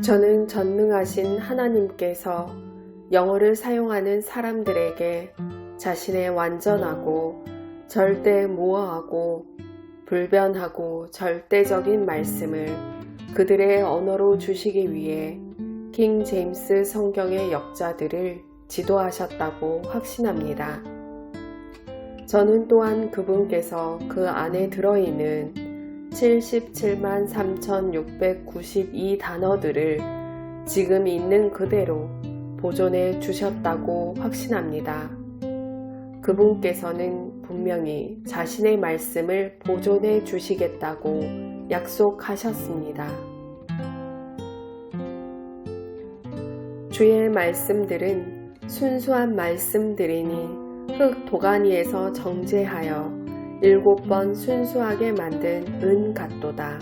저는 전능하신 하나님께서 영어를 사용하는 사람들에게 자신의 완전하고 절대무어하고 불변하고 절대적인 말씀을 그들의 언어로 주시기 위해 킹 제임스 성경의 역자들을 지도하셨다고 확신합니다. 저는 또한 그분께서 그 안에 들어있는 77만 3,692 단어들을 지금 있는 그대로 보존해 주셨다고 확신합니다. 그분께서는 분명히 자신의 말씀을 보존해 주시겠다고 약속하셨습니다. 주의 말씀들은 순수한 말씀들이니 흙 도가니에서 정제하여 7번 순수하게 만든 은 같도다.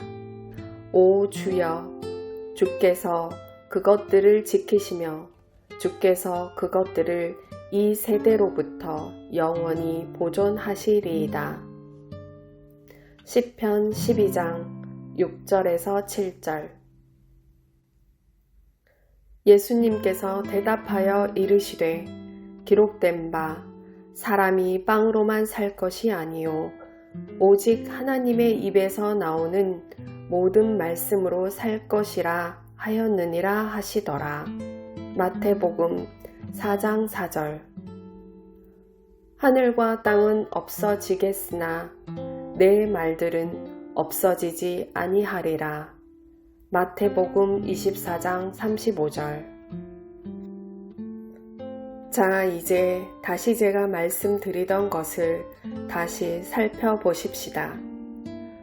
오 주여, 주께서 그것들을 지키시며 주께서 그것들을 이 세대로부터 영원히 보존하시리이다. 시편 12장 6절에서 7절. 예수님께서 대답하여 이르시되 기록된 바 사람이 빵으로만 살 것이 아니요 오직 하나님의 입에서 나오는 모든 말씀으로 살 것이라 하였느니라 하시더라. 마태복음 4장 4절. 하늘과 땅은 없어지겠으나 내 말들은 없어지지 아니하리라. 마태복음 24장 35절. 자, 이제 다시 제가 말씀드리던 것을 다시 살펴보십시다.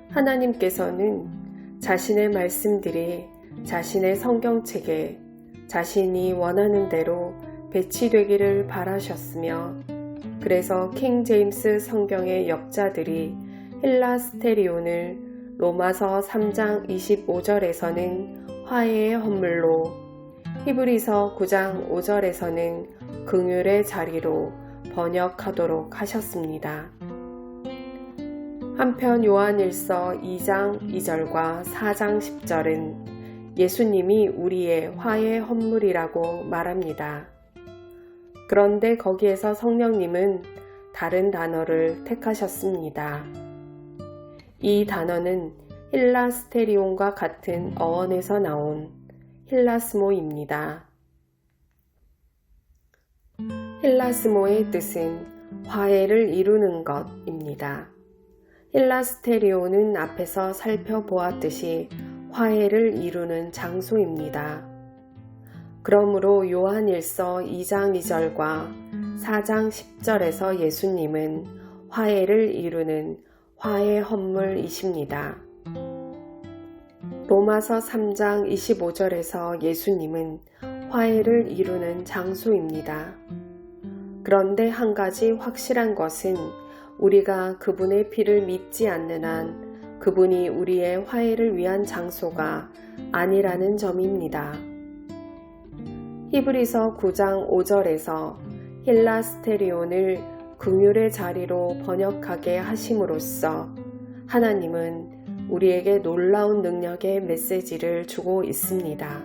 하나님께서는 자신의 말씀들이 자신의 성경책에 자신이 원하는 대로 배치되기를 바라셨으며, 그래서 킹 제임스 성경의 역자들이 힐라스테리온을 로마서 3장 25절에서는 화해의 헌물로, 히브리서 9장 5절에서는 긍휼의 자리로 번역하도록 하셨습니다. 한편 요한일서 2장 2절과 4장 10절은 예수님이 우리의 화해 헌물이라고 말합니다. 그런데 거기에서 성령님은 다른 단어를 택하셨습니다. 이 단어는 힐라스테리온과 같은 어원에서 나온 힐라스모입니다. 힐라스모의 뜻은 화해를 이루는 것입니다. 힐라스테리온은 앞에서 살펴보았듯이 화해를 이루는 장소입니다. 그러므로 요한일서 2장 2절과 4장 10절에서 예수님은 화해를 이루는 화해 헌물이십니다. 로마서 3장 25절에서 예수님은 화해를 이루는 장소입니다. 그런데 한 가지 확실한 것은 우리가 그분의 피를 믿지 않는 한 그분이 우리의 화해를 위한 장소가 아니라는 점입니다. 히브리서 9장 5절에서 힐라스테리온을 긍휼의 자리로 번역하게 하심으로써 하나님은 우리에게 놀라운 능력의 메시지를 주고 있습니다.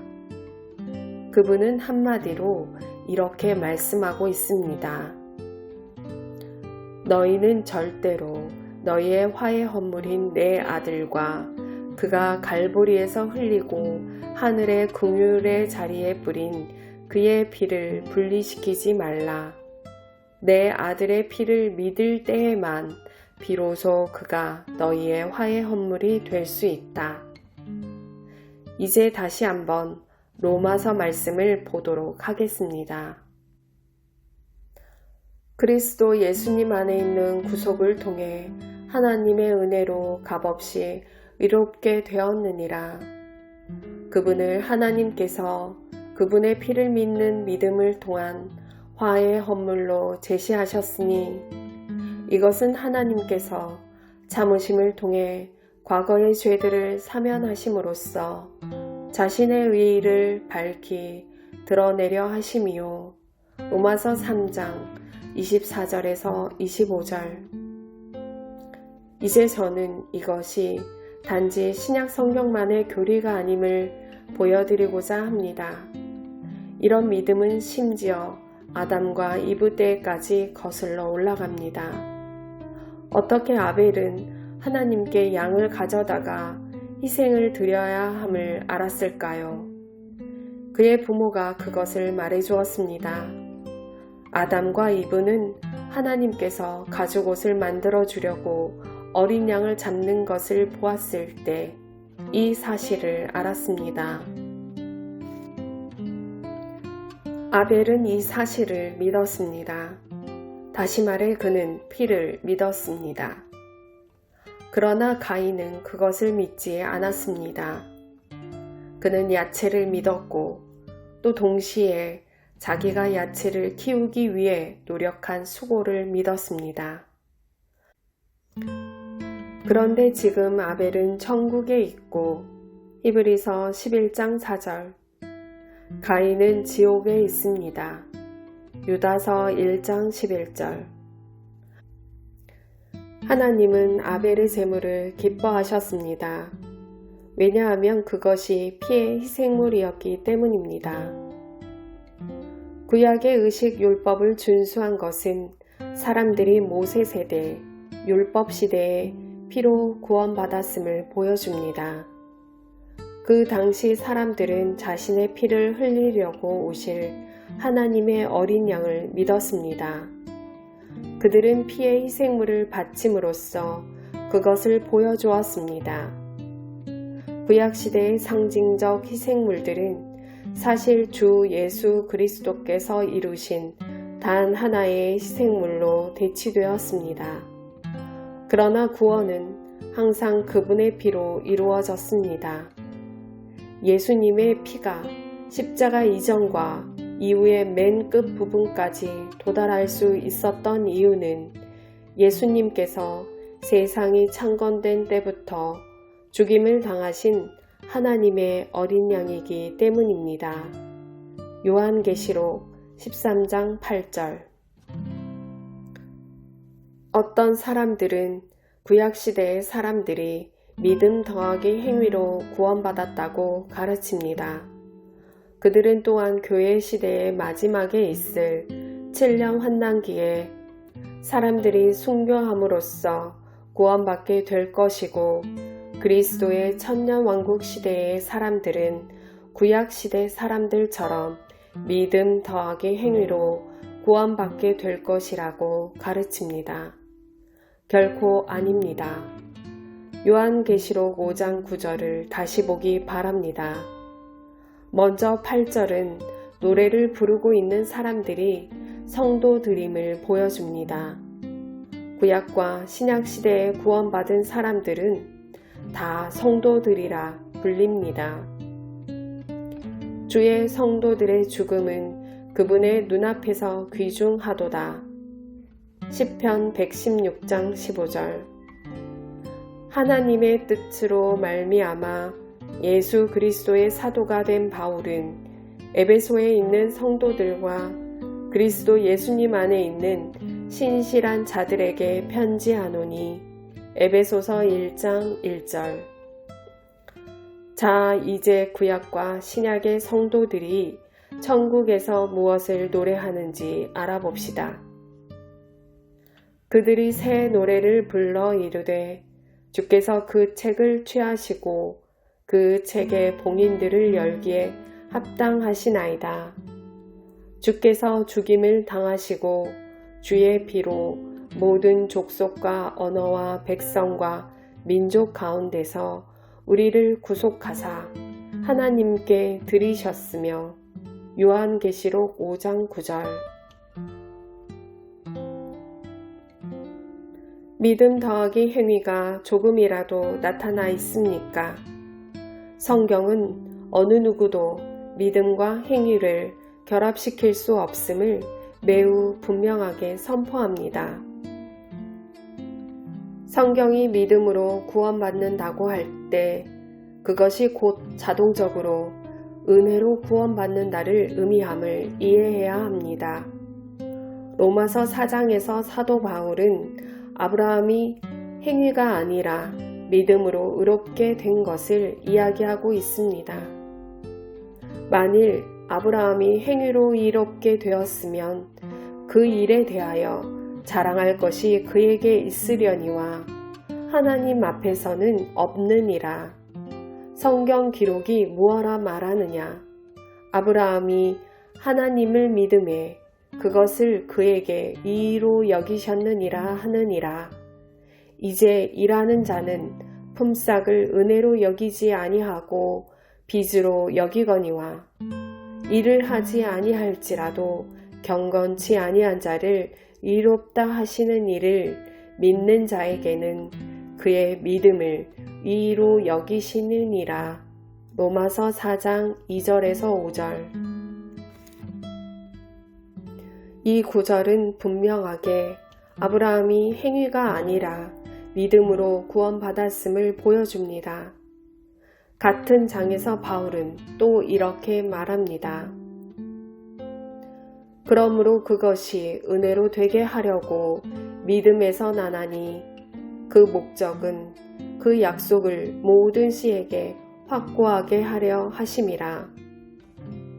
그분은 한마디로 이렇게 말씀하고 있습니다. 너희는 절대로 너희의 화해 헌물인 내 아들과 그가 갈보리에서 흘리고 하늘의 긍휼의 자리에 뿌린 그의 피를 분리시키지 말라. 내 아들의 피를 믿을 때에만 비로소 그가 너희의 화해 헌물이 될 수 있다. 이제 다시 한번 로마서 말씀을 보도록 하겠습니다. 그리스도 예수님 안에 있는 구속을 통해 하나님의 은혜로 값없이 의롭게 되었느니라. 그분을 하나님께서 그분의 피를 믿는 믿음을 통한 화해의 헌물로 제시하셨으니 이것은 하나님께서 참으심을 통해 과거의 죄들을 사면하심으로써 자신의 의의를 밝히 드러내려 하심이요. 로마서 3장 24절에서 25절. 이제 저는 이것이 단지 신약 성경만의 교리가 아님을 보여드리고자 합니다. 이런 믿음은 심지어 아담과 이브 때까지 거슬러 올라갑니다. 어떻게 아벨은 하나님께 양을 가져다가 희생을 드려야 함을 알았을까요? 그의 부모가 그것을 말해주었습니다. 아담과 이브는 하나님께서 가죽옷을 만들어 주려고 어린 양을 잡는 것을 보았을 때 이 사실을 알았습니다. 아벨은 이 사실을 믿었습니다. 다시 말해 그는 피를 믿었습니다. 그러나 가인은 그것을 믿지 않았습니다. 그는 야채를 믿었고 또 동시에 자기가 야채를 키우기 위해 노력한 수고를 믿었습니다. 그런데 지금 아벨은 천국에 있고 히브리서 11장 4절, 가인은 지옥에 있습니다. 유다서 1장 11절. 하나님은 아벨의 제물을 기뻐하셨습니다. 왜냐하면 그것이 피의 희생물이었기 때문입니다. 구약의 의식 율법을 준수한 것은 사람들이 모세 세대, 율법 시대에 피로 구원받았음을 보여줍니다. 그 당시 사람들은 자신의 피를 흘리려고 오실 하나님의 어린 양을 믿었습니다. 그들은 피의 희생물을 바침으로써 그것을 보여주었습니다. 구약시대의 상징적 희생물들은 사실 주 예수 그리스도께서 이루신 단 하나의 희생물로 대치되었습니다. 그러나 구원은 항상 그분의 피로 이루어졌습니다. 예수님의 피가 십자가 이전과 이후의 맨 끝 부분까지 도달할 수 있었던 이유는 예수님께서 세상이 창건된 때부터 죽임을 당하신 하나님의 어린 양이기 때문입니다. 요한계시록 13장 8절. 어떤 사람들은 구약시대의 사람들이 믿음 더하기 행위로 구원받았다고 가르칩니다. 그들은 또한 교회 시대의 마지막에 있을 7년 환난기에 사람들이 순교함으로써 구원받게 될 것이고, 그리스도의 천년왕국 시대의 사람들은 구약시대 사람들처럼 믿음 더하기 행위로 구원받게 될 것이라고 가르칩니다. 결코 아닙니다. 요한계시록 5장 9절을 다시 보기 바랍니다. 먼저 8절은 노래를 부르고 있는 사람들이 성도들임을 보여줍니다. 구약과 신약시대에 구원받은 사람들은 다 성도들이라 불립니다. 주의 성도들의 죽음은 그분의 눈앞에서 귀중하도다. 시편 116장 15절. 하나님의 뜻으로 말미암아 예수 그리스도의 사도가 된 바울은 에베소에 있는 성도들과 그리스도 예수님 안에 있는 신실한 자들에게 편지하노니, 에베소서 1장 1절. 자, 이제 구약과 신약의 성도들이 천국에서 무엇을 노래하는지 알아봅시다. 그들이 새 노래를 불러 이르되 주께서 그 책을 취하시고 그 책의 봉인들을 열기에 합당하시나이다. 주께서 죽임을 당하시고 주의 피로 모든 족속과 언어와 백성과 민족 가운데서 우리를 구속하사 하나님께 드리셨으며, 요한계시록 5장 9절. 믿음 더하기 행위가 조금이라도 나타나 있습니까? 성경은 어느 누구도 믿음과 행위를 결합시킬 수 없음을 매우 분명하게 선포합니다. 성경이 믿음으로 구원받는다고 할 때 그것이 곧 자동적으로 은혜로 구원받는다를 의미함을 이해해야 합니다. 로마서 4장에서 사도 바울은 아브라함이 행위가 아니라 믿음으로 의롭게 된 것을 이야기하고 있습니다. 만일 아브라함이 행위로 이롭게 되었으면 그 일에 대하여 자랑할 것이 그에게 있으려니와 하나님 앞에서는 없느니라. 성경 기록이 무엇라 말하느냐? 아브라함이 하나님을 믿음에 그것을 그에게 의로 여기셨느니라 하느니라. 이제 일하는 자는 품삯을 은혜로 여기지 아니하고 빚으로 여기거니와 일을 하지 아니할지라도 경건치 아니한 자를 의롭다 하시는 이를 믿는 자에게는 그의 믿음을 의로 여기시느니라. 로마서 4장 2절에서 5절. 이 구절은 분명하게 아브라함이 행위가 아니라 믿음으로 구원받았음을 보여줍니다. 같은 장에서 바울은 또 이렇게 말합니다. 그러므로 그것이 은혜로 되게 하려고 믿음에서 나나니 그 목적은 그 약속을 모든 씨에게 확고하게 하려 하심이라.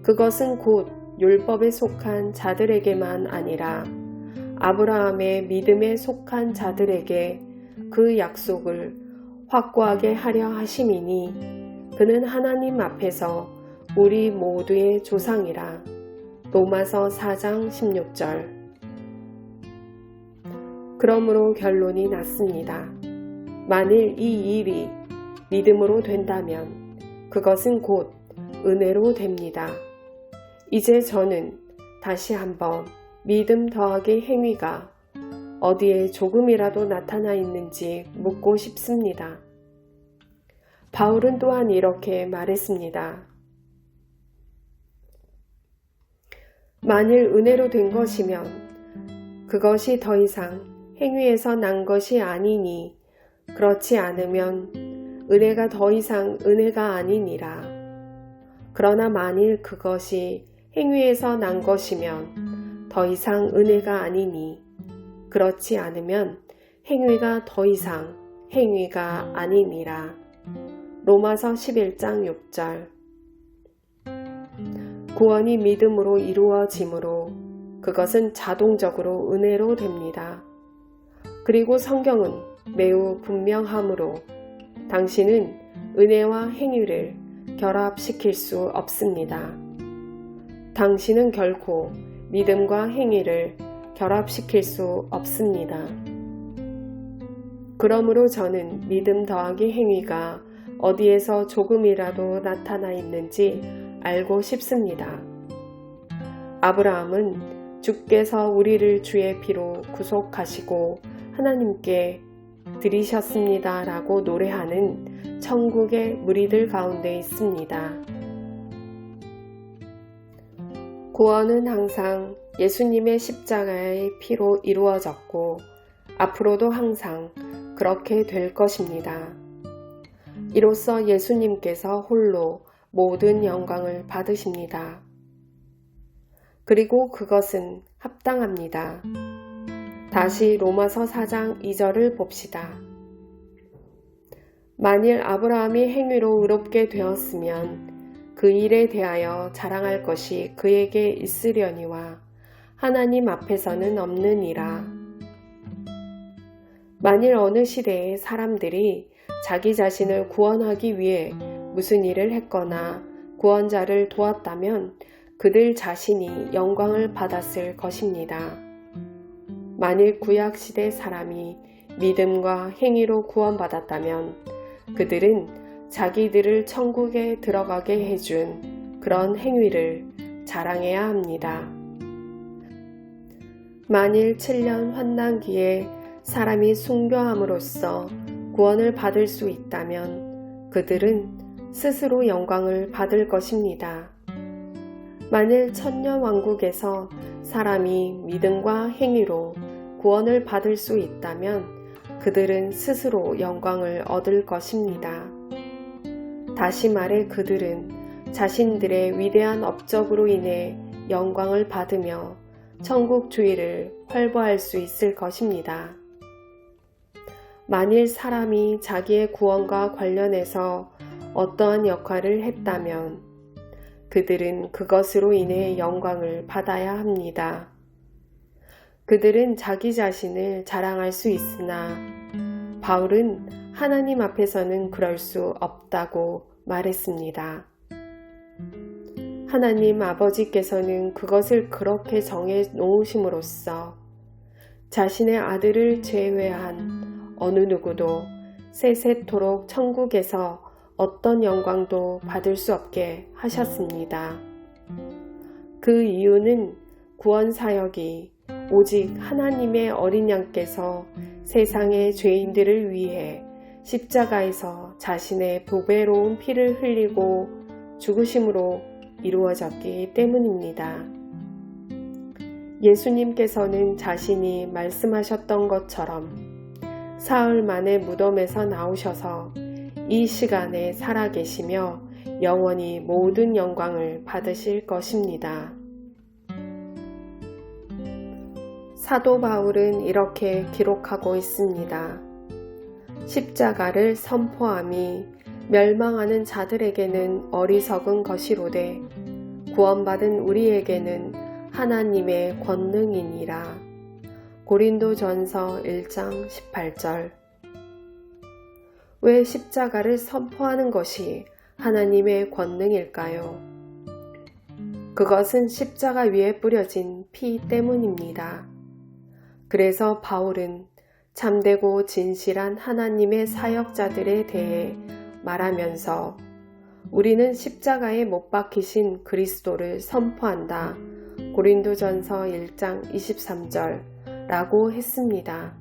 그것은 곧 율법에 속한 자들에게만 아니라 아브라함의 믿음에 속한 자들에게 그 약속을 확고하게 하려 하심이니 그는 하나님 앞에서 우리 모두의 조상이라. 로마서 4장 16절. 그러므로 결론이 났습니다. 만일 이 일이 믿음으로 된다면 그것은 곧 은혜로 됩니다. 이제 저는 다시 한번 믿음 더하기 행위가 어디에 조금이라도 나타나 있는지 묻고 싶습니다. 바울은 또한 이렇게 말했습니다. 만일 은혜로 된 것이면 그것이 더 이상 행위에서 난 것이 아니니 그렇지 않으면 은혜가 더 이상 은혜가 아니니라. 그러나 만일 그것이 행위에서 난 것이면 더 이상 은혜가 아니니 그렇지 않으면 행위가 더 이상 행위가 아니니라. 로마서 11장 6절. 구원이 믿음으로 이루어지므로 그것은 자동적으로 은혜로 됩니다. 그리고 성경은 매우 분명하므로 당신은 은혜와 행위를 결합시킬 수 없습니다. 당신은 결코 믿음과 행위를 결합시킬 수 없습니다. 그러므로 저는 믿음 더하기 행위가 어디에서 조금이라도 나타나 있는지 알고 싶습니다. 아브라함은 주께서 우리를 주의 피로 구속하시고 하나님께 드리셨습니다 라고 노래하는 천국의 무리들 가운데 있습니다. 구원은 항상 예수님의 십자가의 피로 이루어졌고 앞으로도 항상 그렇게 될 것입니다. 이로써 예수님께서 홀로 모든 영광을 받으십니다. 그리고 그것은 합당합니다. 다시 로마서 4장 2절을 봅시다. 만일 아브라함이 행위로 의롭게 되었으면 그 일에 대하여 자랑할 것이 그에게 있으려니와 하나님 앞에서는 없느니라. 만일 어느 시대에 사람들이 자기 자신을 구원하기 위해 무슨 일을 했거나 구원자를 도왔다면 그들 자신이 영광을 받았을 것입니다. 만일 구약시대 사람이 믿음과 행위로 구원받았다면 그들은 자기들을 천국에 들어가게 해준 그런 행위를 자랑해야 합니다. 만일 7년 환난기에 사람이 순교함으로써 구원을 받을 수 있다면 그들은 스스로 영광을 받을 것입니다. 만일 천년왕국에서 사람이 믿음과 행위로 구원을 받을 수 있다면 그들은 스스로 영광을 얻을 것입니다. 다시 말해 그들은 자신들의 위대한 업적으로 인해 영광을 받으며 천국 주의를 활보할 수 있을 것입니다. 만일 사람이 자기의 구원과 관련해서 어떠한 역할을 했다면 그들은 그것으로 인해 영광을 받아야 합니다. 그들은 자기 자신을 자랑할 수 있으나 바울은 하나님 앞에서는 그럴 수 없다고 말했습니다. 하나님 아버지께서는 그것을 그렇게 정해 놓으심으로써 자신의 아들을 제외한 어느 누구도 세세토록 천국에서 어떤 영광도 받을 수 없게 하셨습니다. 그 이유는 구원 사역이 오직 하나님의 어린 양께서 세상의 죄인들을 위해 십자가에서 자신의 보배로운 피를 흘리고 죽으심으로 이루어졌기 때문입니다. 예수님께서는 자신이 말씀하셨던 것처럼 사흘 만에 무덤에서 나오셔서 이 시간에 살아계시며 영원히 모든 영광을 받으실 것입니다. 사도 바울은 이렇게 기록하고 있습니다. 십자가를 선포함이 멸망하는 자들에게는 어리석은 것이로되 구원받은 우리에게는 하나님의 권능이니라. 고린도전서 1장 18절. 왜 십자가를 선포하는 것이 하나님의 권능일까요? 그것은 십자가 위에 뿌려진 피 때문입니다. 그래서 바울은 참되고 진실한 하나님의 사역자들에 대해 말하면서 우리는 십자가에 못 박히신 그리스도를 선포한다. 고린도전서 1장 23절 라고 했습니다.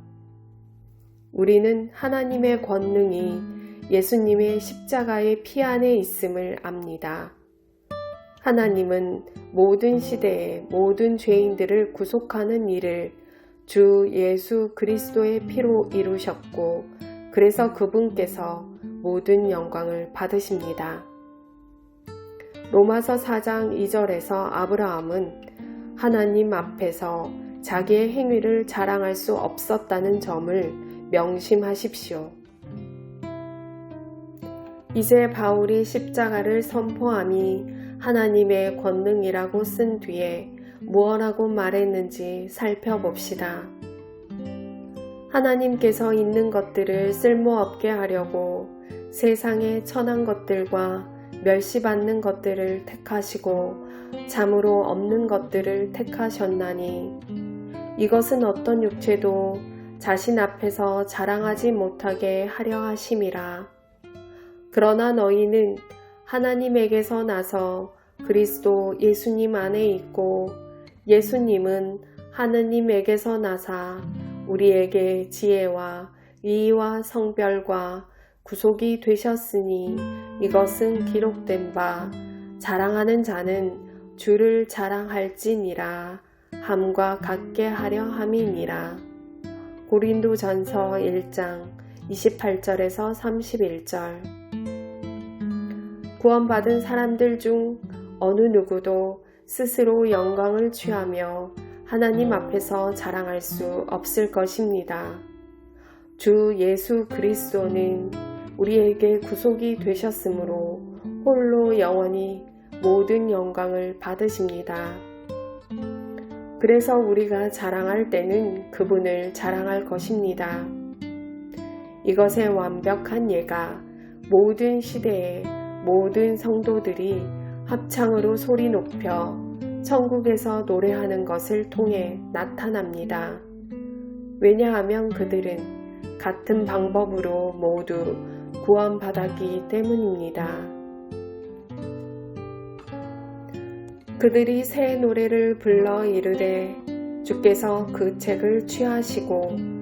우리는 하나님의 권능이 예수님의 십자가의 피 안에 있음을 압니다. 하나님은 모든 시대의 모든 죄인들을 구속하는 일을 주 예수 그리스도의 피로 이루셨고 그래서 그분께서 모든 영광을 받으십니다. 로마서 4장 2절에서 아브라함은 하나님 앞에서 자기의 행위를 자랑할 수 없었다는 점을 명심하십시오. 이제 바울이 십자가를 선포함이 하나님의 권능이라고 쓴 뒤에 무엇라고 말했는지 살펴봅시다. 하나님께서 있는 것들을 쓸모없게 하려고 세상의 천한 것들과 멸시받는 것들을 택하시고 참으로 없는 것들을 택하셨나니 이것은 어떤 육체도 자신 앞에서 자랑하지 못하게 하려 하심이라. 그러나 너희는 하나님에게서 나서 그리스도 예수님 안에 있고 예수님은 하느님에게서 나사 우리에게 지혜와 의와 성별과 구속이 되셨으니 이것은 기록된 바 자랑하는 자는 주를 자랑할지니라 함과 같게 하려 함이니라. 고린도전서 1장 28절에서 31절. 구원받은 사람들 중 어느 누구도 스스로 영광을 취하며 하나님 앞에서 자랑할 수 없을 것입니다. 주 예수 그리스도는 우리에게 구속이 되셨으므로 홀로 영원히 모든 영광을 받으십니다. 그래서 우리가 자랑할 때는 그분을 자랑할 것입니다. 이것의 완벽한 예가 모든 시대의 모든 성도들이 합창으로 소리 높여 천국에서 노래하는 것을 통해 나타납니다. 왜냐하면 그들은 같은 방법으로 모두 구원받았기 때문입니다. 그들이 새 노래를 불러 이르되 주께서 그 책을 취하시고